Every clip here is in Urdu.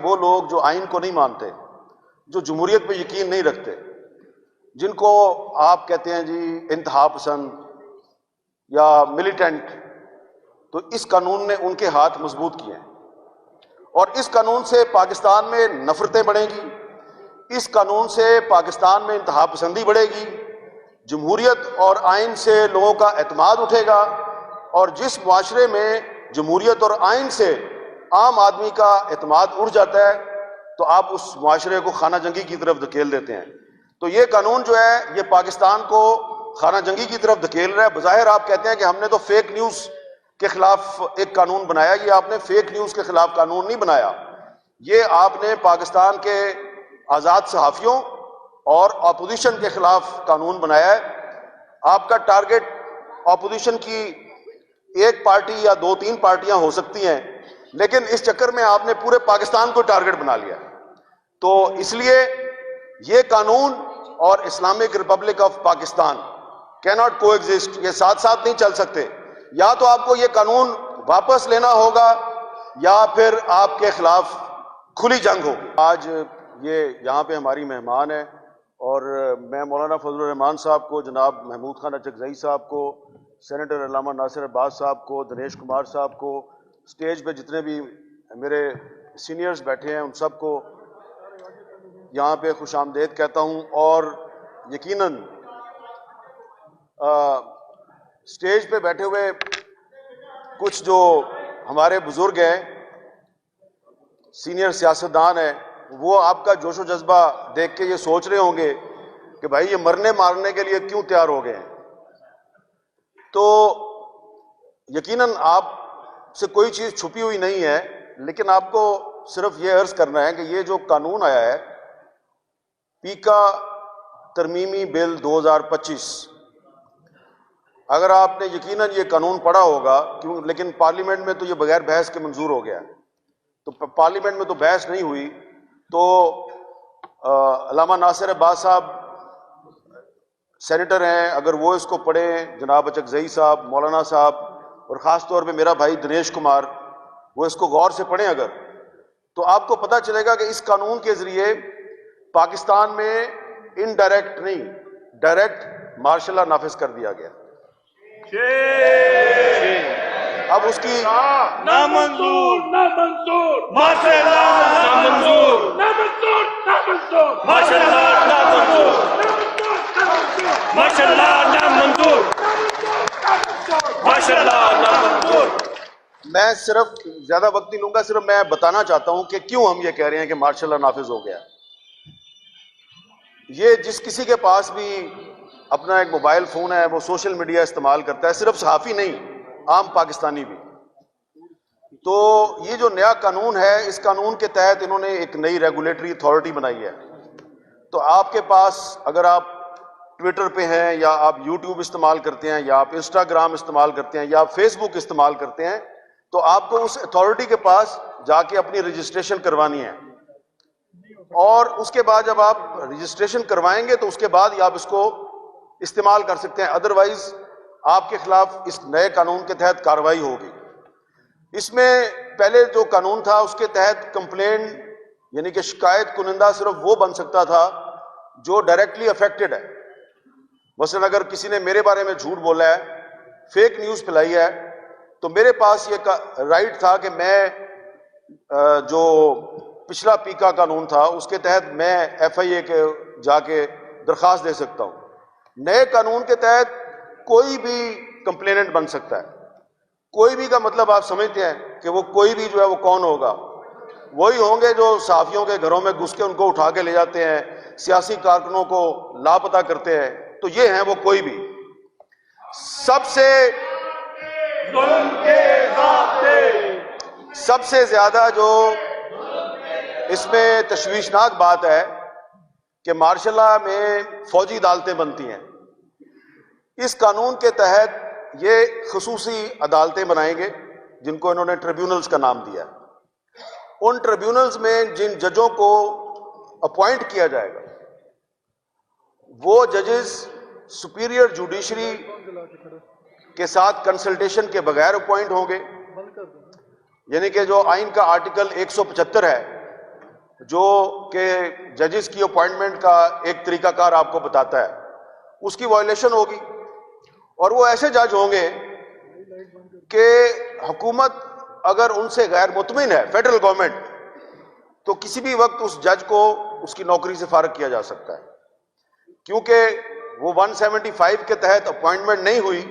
وہ لوگ جو آئین کو نہیں مانتے، جو جمہوریت پہ یقین نہیں رکھتے، جن کو آپ کہتے ہیں جی انتہا پسند یا ملیٹنٹ، تو اس قانون نے ان کے ہاتھ مضبوط کیے ہیں، اور اس قانون سے پاکستان میں نفرتیں بڑھیں گی، اس قانون سے پاکستان میں انتہا پسندی بڑھے گی، جمہوریت اور آئین سے لوگوں کا اعتماد اٹھے گا، اور جس معاشرے میں جمہوریت اور آئین سے عام آدمی کا اعتماد اٹھ جاتا ہے تو آپ اس معاشرے کو خانہ جنگی کی طرف دھکیل دیتے ہیں۔ تو یہ قانون جو ہے یہ پاکستان کو خانہ جنگی کی طرف دھکیل رہا ہے۔ بظاہر آپ کہتے ہیں کہ ہم نے تو فیک نیوز کے خلاف ایک قانون بنایا، یہ آپ نے فیک نیوز کے خلاف قانون نہیں بنایا، یہ آپ نے پاکستان کے آزاد صحافیوں اور اپوزیشن کے خلاف قانون بنایا ہے۔ آپ کا ٹارگٹ اپوزیشن کی ایک پارٹی یا دو تین پارٹیاں ہو سکتی ہیں، لیکن اس چکر میں آپ نے پورے پاکستان کو ٹارگٹ بنا لیا۔ تو اس لیے یہ قانون اور اسلامک ریپبلک آف پاکستان کیناٹ کو ایگزسٹ، یہ ساتھ ساتھ نہیں چل سکتے۔ یا تو آپ کو یہ قانون واپس لینا ہوگا یا پھر آپ کے خلاف کھلی جنگ ہوگی۔ آج یہ یہاں پہ ہماری مہمان ہے، اور میں مولانا فضل الرحمان صاحب کو، جناب محمود خان اچکزئی صاحب کو، سینیٹر علامہ ناصر عباس صاحب کو، دنیش کمار صاحب کو، اسٹیج پہ جتنے بھی میرے سینئرز بیٹھے ہیں ان سب کو یہاں پہ خوش آمدید کہتا ہوں۔ اور یقیناً اسٹیج پہ بیٹھے ہوئے کچھ جو ہمارے بزرگ ہیں، سینئر سیاستدان ہیں، وہ آپ کا جوش و جذبہ دیکھ کے یہ سوچ رہے ہوں گے کہ بھائی یہ مرنے مارنے کے لیے کیوں تیار ہو گئے ہیں۔ تو یقیناً آپ سے کوئی چیز چھپی ہوئی نہیں ہے، لیکن آپ کو صرف یہ عرض کرنا ہے کہ یہ جو قانون آیا ہے پیکا ترمیمی بل 2025، اگر آپ نے یقیناً یہ قانون پڑھا ہوگا، لیکن پارلیمنٹ میں تو یہ بغیر بحث کے منظور ہو گیا، تو پارلیمنٹ میں تو بحث نہیں ہوئی، تو علامہ ناصر عباس صاحب سینیٹر ہیں، اگر وہ اس کو پڑھیں، جناب اچکزئی صاحب، مولانا صاحب، اور خاص طور پہ میرا بھائی دنیش کمار، وہ اس کو غور سے پڑھیں اگر، تو آپ کو پتہ چلے گا کہ اس قانون کے ذریعے پاکستان میں انڈائریکٹ نہیں ڈائریکٹ مارشل لا نافذ کر دیا گیا۔ اب اس کی نامنظور نامنظور ماشاء اللہ نامنظور نامنظور نامنظور ماشاء اللہ نامنظور ماشاء اللہ نامنظور ماشاء اللہ نامنظور۔ میں صرف زیادہ وقت نہیں لوں گا، صرف میں بتانا چاہتا ہوں کہ کیوں ہم یہ کہہ رہے ہیں کہ مارشل لا نافذ ہو گیا۔ یہ جس کسی کے پاس بھی اپنا ایک موبائل فون ہے وہ سوشل میڈیا استعمال کرتا ہے، صرف صحافی نہیں، عام پاکستانی بھی۔ تو یہ جو نیا قانون ہے، اس قانون کے تحت انہوں نے ایک نئی ریگولیٹری اتھارٹی بنائی ہے۔ تو آپ کے پاس اگر آپ ٹویٹر پہ ہیں، یا آپ یوٹیوب استعمال کرتے ہیں، یا آپ انسٹاگرام استعمال کرتے ہیں، یا آپ فیس بک استعمال کرتے ہیں، تو آپ کو اس اتھارٹی کے پاس جا کے اپنی رجسٹریشن کروانی ہے، اور اس کے بعد جب آپ رجسٹریشن کروائیں گے تو اس کے بعد ہی آپ اس کو استعمال کر سکتے ہیں، ادروائز آپ کے خلاف اس نئے قانون کے تحت کارروائی ہوگی۔ اس میں پہلے جو قانون تھا اس کے تحت کمپلین یعنی کہ شکایت کنندہ صرف وہ بن سکتا تھا جو ڈائریکٹلی افیکٹڈ ہے۔ مثلا اگر کسی نے میرے بارے میں جھوٹ بولا ہے، فیک نیوز پھیلائی ہے، تو میرے پاس یہ رائٹ تھا کہ میں جو پچھلا پیکا قانون تھا اس کے تحت میں ایف آئی اے کے جا کے درخواست دے سکتا ہوں۔ نئے قانون کے تحت کوئی بھی کمپلیننٹ بن سکتا ہے۔ کوئی بھی کا مطلب آپ سمجھتے ہیں کہ وہ کوئی بھی جو ہے وہ کون ہوگا؟ وہی ہوں گے جو صحافیوں کے گھروں میں گھس کے ان کو اٹھا کے لے جاتے ہیں، سیاسی کارکنوں کو لاپتہ کرتے ہیں، تو یہ ہیں وہ کوئی بھی۔ سب سے زیادہ جو اس میں تشویشناک بات ہے کہ مارشل لا میں فوجی عدالتیں بنتی ہیں۔ اس قانون کے تحت یہ خصوصی عدالتیں بنائیں گے جن کو انہوں نے ٹریبیونلز کا نام دیا ہے۔ ان ٹریبیونلز میں جن ججوں کو اپوائنٹ کیا جائے گا وہ ججز سپیریئر جوڈیشری کے ساتھ کنسلٹیشن کے بغیر اپوائنٹ ہوں گے، یعنی کہ جو آئین کا آرٹیکل 175 ہے جو کہ ججز کی اپوائنٹمنٹ کا ایک طریقہ کار آپ کو بتاتا ہے، اس کی وائلیشن ہوگی، اور وہ ایسے جج ہوں گے کہ حکومت اگر ان سے غیر مطمئن ہے، فیڈرل گورنمنٹ، تو کسی بھی وقت اس جج کو اس کی نوکری سے فارغ کیا جا سکتا ہے، کیونکہ وہ 175 کے تحت اپوائنٹمنٹ نہیں ہوئی،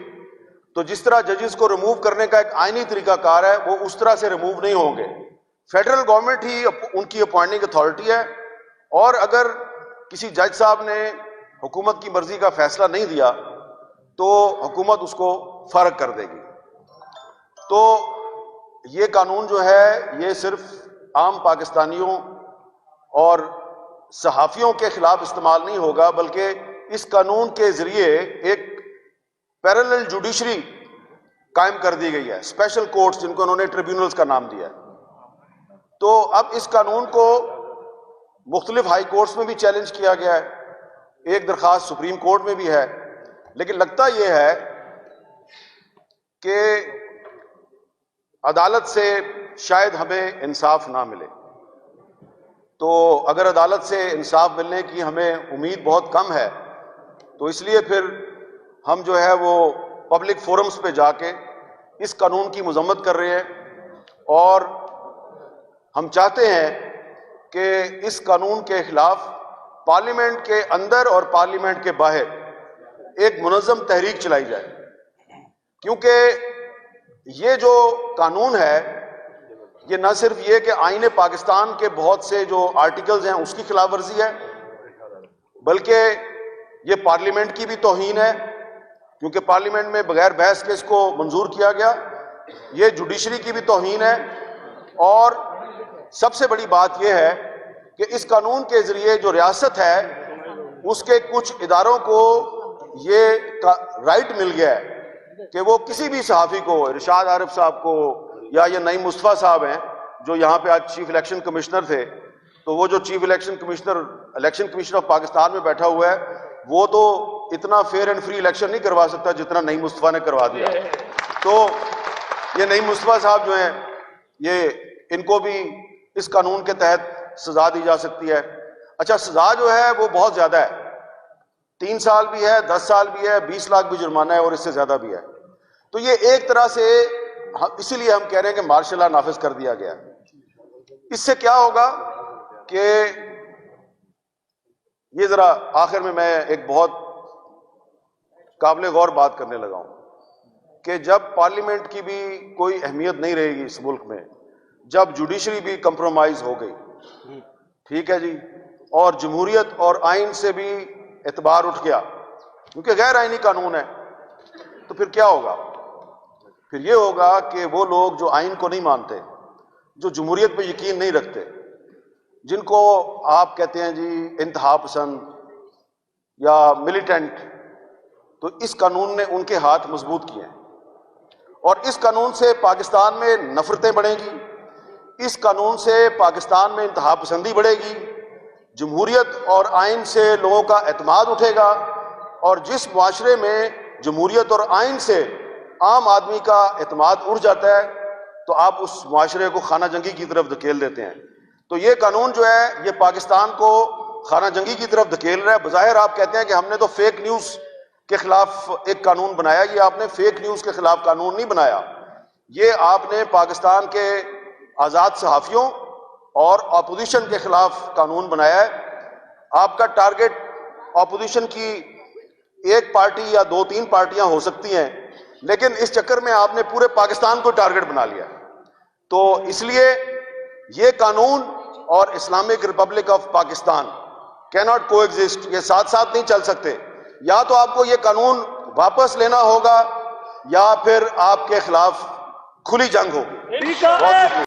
تو جس طرح ججز کو ریموو کرنے کا ایک آئینی طریقہ کار ہے، وہ اس طرح سے ریموو نہیں ہوں گے۔ فیڈرل گورنمنٹ ہی ان کی اپوائنٹنگ اتھارٹی ہے، اور اگر کسی جج صاحب نے حکومت کی مرضی کا فیصلہ نہیں دیا تو حکومت اس کو فارغ کر دے گی۔ تو یہ قانون جو ہے یہ صرف عام پاکستانیوں اور صحافیوں کے خلاف استعمال نہیں ہوگا، بلکہ اس قانون کے ذریعے ایک پیرلل جوڈیشری قائم کر دی گئی ہے، اسپیشل کورٹس جن کو انہوں نے ٹریبیونلز کا نام دیا ہے۔ تو اب اس قانون کو مختلف ہائی کورٹس میں بھی چیلنج کیا گیا ہے، ایک درخواست سپریم کورٹ میں بھی ہے، لیکن لگتا یہ ہے کہ عدالت سے شاید ہمیں انصاف نہ ملے۔ تو اگر عدالت سے انصاف ملنے کی ہمیں امید بہت کم ہے، تو اس لیے پھر ہم جو ہے وہ پبلک فورمز پہ جا کے اس قانون کی مذمت کر رہے ہیں، اور ہم چاہتے ہیں کہ اس قانون کے خلاف پارلیمنٹ کے اندر اور پارلیمنٹ کے باہر ایک منظم تحریک چلائی جائے، کیونکہ یہ جو قانون ہے یہ نہ صرف یہ کہ آئین پاکستان کے بہت سے جو آرٹیکلز ہیں اس کی خلاف ورزی ہے، بلکہ یہ پارلیمنٹ کی بھی توہین ہے، کیونکہ پارلیمنٹ میں بغیر بحث کے اس کو منظور کیا گیا۔ یہ جوڈیشری کی بھی توہین ہے، اور سب سے بڑی بات یہ ہے کہ اس قانون کے ذریعے جو ریاست ہے اس کے کچھ اداروں کو یہ رائٹ مل گیا ہے کہ وہ کسی بھی صحافی کو، ارشاد عارف صاحب کو یا یہ نعیم مصطفیٰ صاحب ہیں جو یہاں پہ آج چیف الیکشن کمشنر تھے، تو وہ جو chief election commissioner of Pakistan میں بیٹھا ہوا ہے، وہ تو اتنا فیئر اینڈ فری الیکشن نہیں کروا سکتا جتنا نعیم مصطفیٰ نے کروا دیا۔ تو یہ نعیم مصطفیٰ صاحب جو ہیں یہ ان کو بھی اس قانون کے تحت سزا دی جا سکتی ہے۔ اچھا، سزا جو ہے وہ بہت زیادہ ہے، 3 سال بھی ہے، 10 سال بھی ہے، 20 لاکھ بھی جرمانہ ہے، اور اس سے زیادہ بھی ہے۔ تو یہ ایک طرح سے اسی لیے ہم کہہ رہے ہیں کہ مارشل لا نافذ کر دیا گیا۔ اس سے کیا ہوگا کہ یہ ذرا آخر میں ایک بہت قابل غور بات کرنے لگا ہوں کہ جب پارلیمنٹ کی بھی کوئی اہمیت نہیں رہے گی اس ملک میں، جب جوڈیشری بھی کمپرومائز ہو گئی، ٹھیک ہے جی، اور جمہوریت اور آئین سے بھی اعتبار اٹھ گیا کیونکہ غیر آئینی قانون ہے، تو پھر کیا ہوگا؟ پھر یہ ہوگا کہ وہ لوگ جو آئین کو نہیں مانتے، جو جمہوریت پہ یقین نہیں رکھتے، جن کو آپ کہتے ہیں جی انتہا پسند یا ملیٹنٹ، تو اس قانون نے ان کے ہاتھ مضبوط کیے ہیں، اور اس قانون سے پاکستان میں نفرتیں بڑھیں گی، اس قانون سے پاکستان میں انتہا پسندی بڑھے گی، جمہوریت اور آئین سے لوگوں کا اعتماد اٹھے گا، اور جس معاشرے میں جمہوریت اور آئین سے عام آدمی کا اعتماد اٹھ جاتا ہے تو آپ اس معاشرے کو خانہ جنگی کی طرف دھکیل دیتے ہیں۔ تو یہ قانون جو ہے یہ پاکستان کو خانہ جنگی کی طرف دھکیل رہا ہے۔ بظاہر آپ کہتے ہیں کہ ہم نے تو فیک نیوز کے خلاف ایک قانون بنایا، یہ آپ نے فیک نیوز کے خلاف قانون نہیں بنایا، یہ آپ نے پاکستان کے آزاد صحافیوں اور اپوزیشن کے خلاف قانون بنایا ہے۔ آپ کا ٹارگٹ اپوزیشن کی ایک پارٹی یا 2-3 پارٹیاں ہو سکتی ہیں، لیکن اس چکر میں آپ نے پورے پاکستان کو ٹارگٹ بنا لیا۔ تو اس لیے یہ قانون اور اسلامک ریپبلک آف پاکستان کیناٹ کو ایگزسٹ، یہ ساتھ ساتھ نہیں چل سکتے۔ یا تو آپ کو یہ قانون واپس لینا ہوگا یا پھر آپ کے خلاف کھلی جنگ ہوگی۔